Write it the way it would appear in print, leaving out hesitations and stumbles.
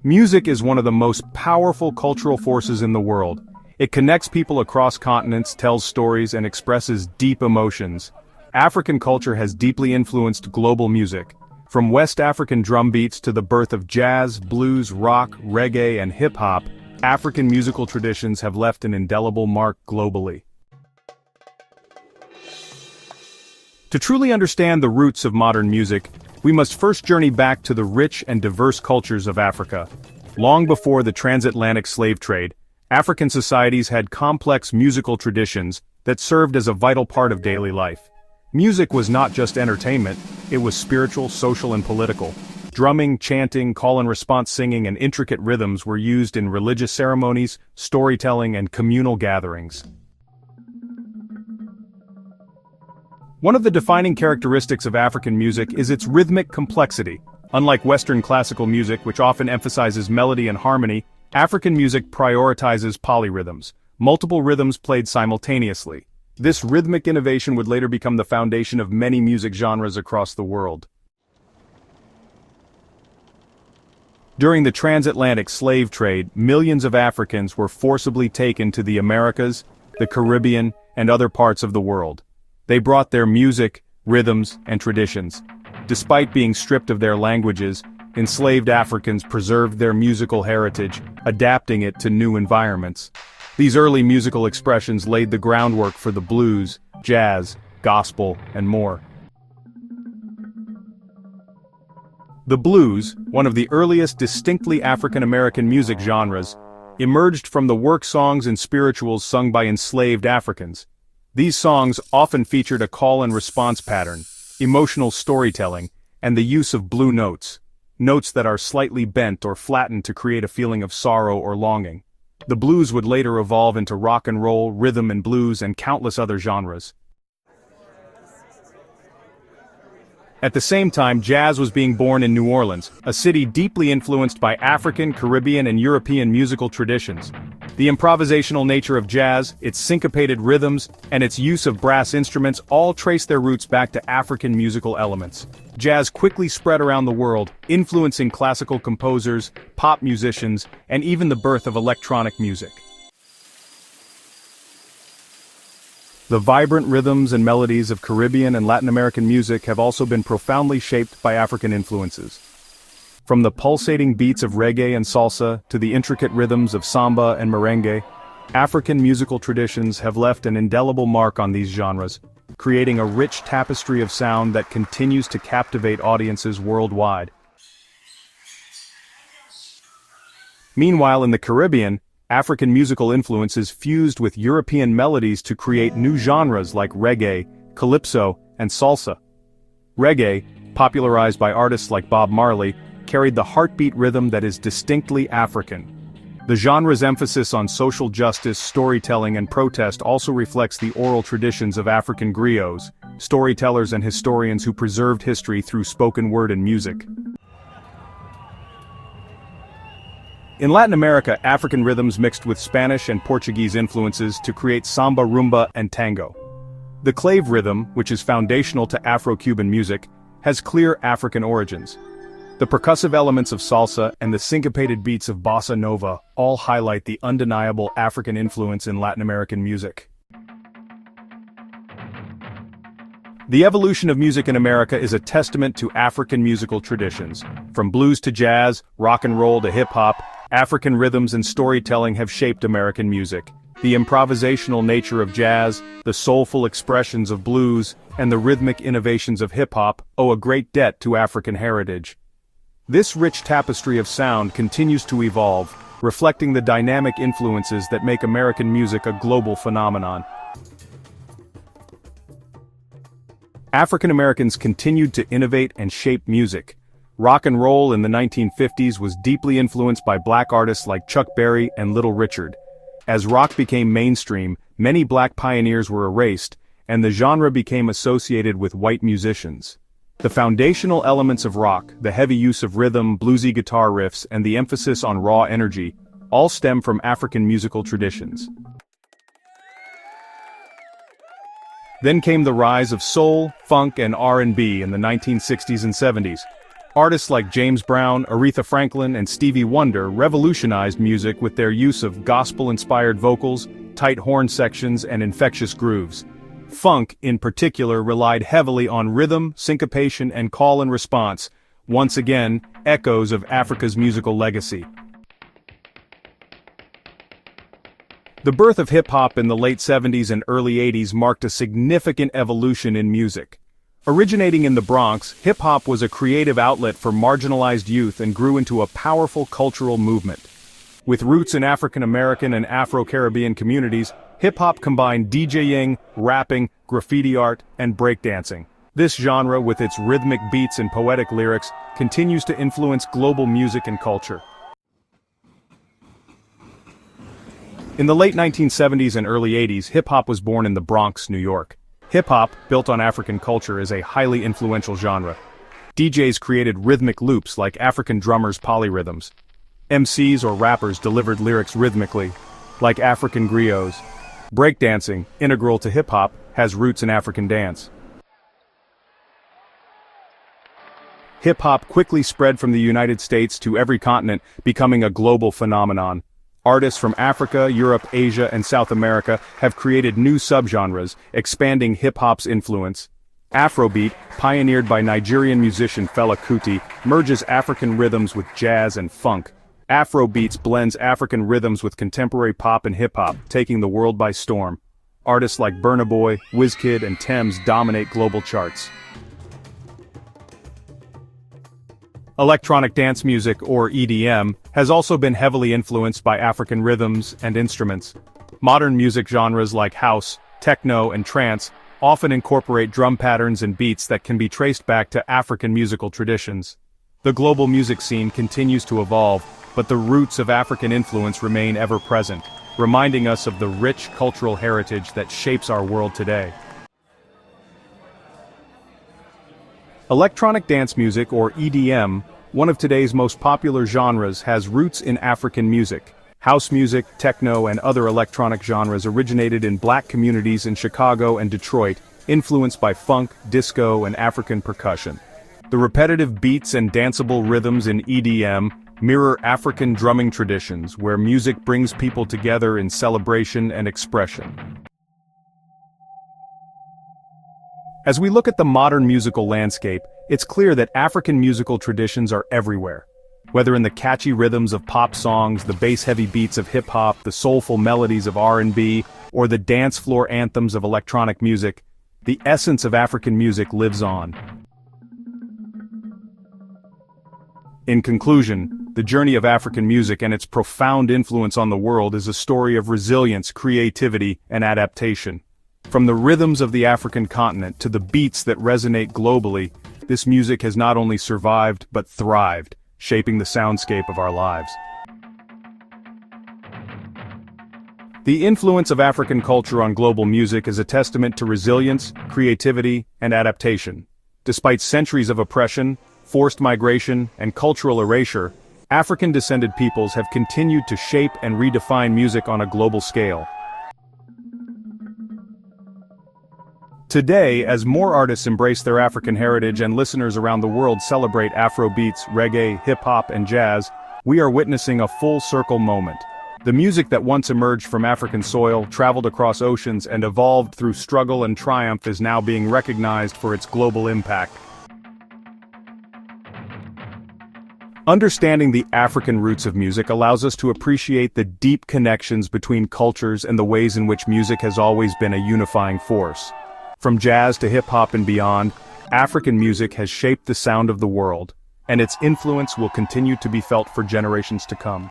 Music is one of the most powerful cultural forces in the world. It connects people across continents, tells stories, and expresses deep emotions. African culture has deeply influenced global music. From West African drum beats to the birth of jazz, blues, rock, reggae, and hip-hop, African musical traditions have left an indelible mark globally. To truly understand the roots of modern music, we must first journey back to the rich and diverse cultures of Africa. Long before the transatlantic slave trade, African societies had complex musical traditions that served as a vital part of daily life. Music was not just entertainment, it was spiritual, social, and political. Drumming, chanting, call-and-response singing, and intricate rhythms were used in religious ceremonies, storytelling, and communal gatherings. One of the defining characteristics of African music is its rhythmic complexity. Unlike Western classical music, which often emphasizes melody and harmony, African music prioritizes polyrhythms, multiple rhythms played simultaneously. This rhythmic innovation would later become the foundation of many music genres across the world. During the transatlantic slave trade, millions of Africans were forcibly taken to the Americas, the Caribbean, and other parts of the world. They brought their music, rhythms, and traditions. Despite being stripped of their languages, enslaved Africans preserved their musical heritage, adapting it to new environments. These early musical expressions laid the groundwork for the blues, jazz, gospel, and more. The blues, one of the earliest distinctly African-American music genres, emerged from the work songs and spirituals sung by enslaved Africans. These songs often featured a call-and-response pattern, emotional storytelling, and the use of blue notes, notes that are slightly bent or flattened to create a feeling of sorrow or longing. The blues would later evolve into rock and roll, rhythm and blues, and countless other genres. At the same time, jazz was being born in New Orleans, a city deeply influenced by African, Caribbean, and European musical traditions. The improvisational nature of jazz, its syncopated rhythms, and its use of brass instruments all trace their roots back to African musical elements. Jazz quickly spread around the world, influencing classical composers, pop musicians, and even the birth of electronic music. The vibrant rhythms and melodies of Caribbean and Latin American music have also been profoundly shaped by African influences. From the pulsating beats of reggae and salsa to the intricate rhythms of samba and merengue, African musical traditions have left an indelible mark on these genres, creating a rich tapestry of sound that continues to captivate audiences worldwide. Meanwhile, in the Caribbean, African musical influences fused with European melodies to create new genres like reggae, calypso, and salsa. Reggae, popularized by artists like Bob Marley, carried the heartbeat rhythm that is distinctly African. The genre's emphasis on social justice, storytelling, and protest also reflects the oral traditions of African griots, storytellers and historians who preserved history through spoken word and music. In Latin America, African rhythms mixed with Spanish and Portuguese influences to create samba, rumba, and tango. The clave rhythm, which is foundational to Afro-Cuban music, has clear African origins. The percussive elements of salsa and the syncopated beats of bossa nova all highlight the undeniable African influence in Latin American music. The evolution of music in America is a testament to African musical traditions. From blues to jazz, rock and roll to hip-hop, African rhythms and storytelling have shaped American music. The improvisational nature of jazz, the soulful expressions of blues, and the rhythmic innovations of hip-hop owe a great debt to African heritage. This rich tapestry of sound continues to evolve, reflecting the dynamic influences that make American music a global phenomenon. African Americans continued to innovate and shape music. Rock and roll in the 1950s was deeply influenced by black artists like Chuck Berry and Little Richard. As rock became mainstream, many black pioneers were erased, and the genre became associated with white musicians. The foundational elements of rock, the heavy use of rhythm, bluesy guitar riffs, and the emphasis on raw energy, all stem from African musical traditions. Then came the rise of soul, funk, and R&B in the 1960s and 70s. Artists like James Brown, Aretha Franklin, and Stevie Wonder revolutionized music with their use of gospel-inspired vocals, tight horn sections, and infectious grooves. Funk, in particular, relied heavily on rhythm, syncopation, and call and response, once again, echoes of Africa's musical legacy. The birth of hip-hop in the late 70s and early 80s marked a significant evolution in music. Originating in the Bronx, hip-hop was a creative outlet for marginalized youth and grew into a powerful cultural movement. With roots in African American and Afro-Caribbean communities, hip-hop combined DJing, rapping, graffiti art, and breakdancing. This genre, with its rhythmic beats and poetic lyrics, continues to influence global music and culture. In the late 1970s and early 80s, hip-hop was born in the Bronx, New York. Hip-hop, built on African culture, is a highly influential genre. DJs created rhythmic loops like African drummers' polyrhythms. MCs or rappers delivered lyrics rhythmically, like African griots. Breakdancing, integral to hip-hop, has roots in African dance. Hip-hop quickly spread from the United States to every continent, becoming a global phenomenon. Artists from Africa, Europe, Asia, and South America have created new subgenres, expanding hip-hop's influence. Afrobeat, pioneered by Nigerian musician Fela Kuti, merges African rhythms with jazz and funk. Afrobeats blends African rhythms with contemporary pop and hip-hop, taking the world by storm. Artists like Burna Boy, Wizkid, and Tems dominate global charts. Electronic dance music, or EDM, has also been heavily influenced by African rhythms and instruments. Modern music genres like house, techno, and trance often incorporate drum patterns and beats that can be traced back to African musical traditions. The global music scene continues to evolve, but the roots of African influence remain ever present, reminding us of the rich cultural heritage that shapes our world today. Electronic dance music, or EDM, one of today's most popular genres, has roots in African music. House music, techno, and other electronic genres originated in black communities in Chicago and Detroit, influenced by funk, disco, and African percussion. The repetitive beats and danceable rhythms in EDM mirror African drumming traditions, where music brings people together in celebration and expression. As we look at the modern musical landscape, it's clear that African musical traditions are everywhere. Whether in the catchy rhythms of pop songs, the bass-heavy beats of hip-hop, the soulful melodies of R&B, or the dance floor anthems of electronic music, the essence of African music lives on. In conclusion, the journey of African music and its profound influence on the world is a story of resilience, creativity, and adaptation. From the rhythms of the African continent to the beats that resonate globally, this music has not only survived but thrived, shaping the soundscape of our lives. The influence of African culture on global music is a testament to resilience, creativity, and adaptation. Despite centuries of oppression, forced migration, and cultural erasure, African-descended peoples have continued to shape and redefine music on a global scale. Today, as more artists embrace their African heritage and listeners around the world celebrate Afrobeats, reggae, hip-hop, and jazz, we are witnessing a full-circle moment. The music that once emerged from African soil, traveled across oceans, and evolved through struggle and triumph is now being recognized for its global impact. Understanding the African roots of music allows us to appreciate the deep connections between cultures and the ways in which music has always been a unifying force. From jazz to hip-hop and beyond, African music has shaped the sound of the world, and its influence will continue to be felt for generations to come.